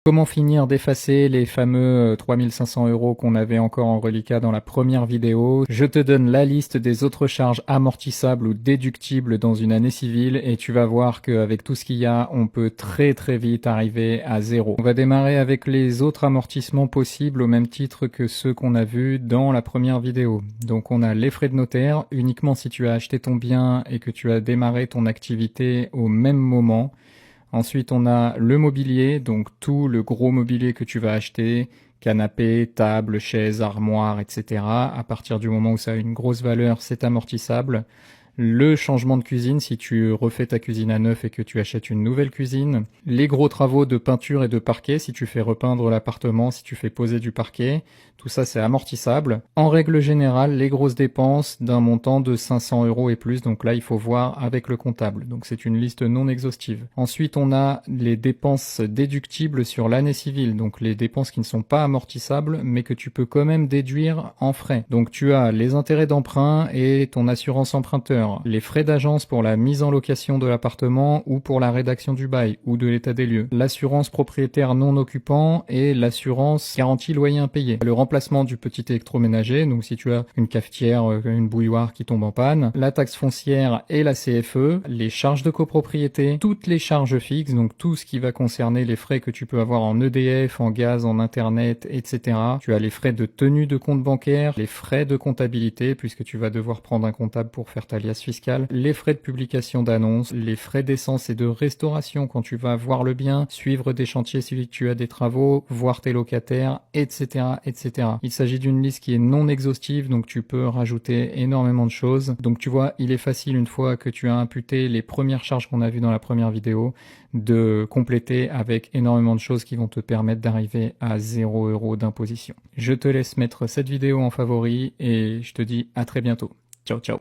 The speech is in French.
Comment finir d'effacer les fameux 3500 € qu'on avait encore en reliquat dans la première vidéo. Je te donne la liste des autres charges amortissables ou déductibles dans une année civile et tu vas voir qu'avec tout ce qu'il y a, on peut très vite arriver à zéro. On va démarrer avec les autres amortissements possibles au même titre que ceux qu'on a vus dans la première vidéo. Donc on a les frais de notaire, uniquement si tu as acheté ton bien et que tu as démarré ton activité au même moment. Ensuite, on a le mobilier, donc tout le gros mobilier que tu vas acheter, canapé, table, chaise, armoire, etc. À partir du moment où ça a une grosse valeur, c'est amortissable. Le changement de cuisine, si tu refais ta cuisine à neuf et que tu achètes une nouvelle cuisine. Les gros travaux de peinture et de parquet, si tu fais repeindre l'appartement, si tu fais poser du parquet. Tout ça, c'est amortissable. En règle générale, les grosses dépenses d'un montant de 500 € et plus. Donc là, il faut voir avec le comptable. Donc c'est une liste non exhaustive. Ensuite, on a les dépenses déductibles sur l'année civile. Donc les dépenses qui ne sont pas amortissables, mais que tu peux quand même déduire en frais. Donc tu as les intérêts d'emprunt et ton assurance emprunteur, les frais d'agence pour la mise en location de l'appartement ou pour la rédaction du bail ou de l'état des lieux, l'assurance propriétaire non occupant et l'assurance garantie loyer impayé, le remplacement du petit électroménager, donc si tu as une cafetière, une bouilloire qui tombe en panne, la taxe foncière et la CFE, les charges de copropriété, toutes les charges fixes, donc tout ce qui va concerner les frais que tu peux avoir en EDF, en gaz, en internet, etc. Tu as les frais de tenue de compte bancaire, les frais de comptabilité, puisque tu vas devoir prendre un comptable pour faire ta liasse fiscale, les frais de publication d'annonces, les frais d'essence et de restauration quand tu vas voir le bien, suivre des chantiers si tu as des travaux, voir tes locataires, etc., etc. Il s'agit d'une liste qui est non exhaustive, donc tu peux rajouter énormément de choses. Donc tu vois, il est facile une fois que tu as imputé les premières charges qu'on a vues dans la première vidéo, de compléter avec énormément de choses qui vont te permettre d'arriver à 0 € d'imposition. Je te laisse mettre cette vidéo en favori et je te dis à très bientôt. Ciao ciao.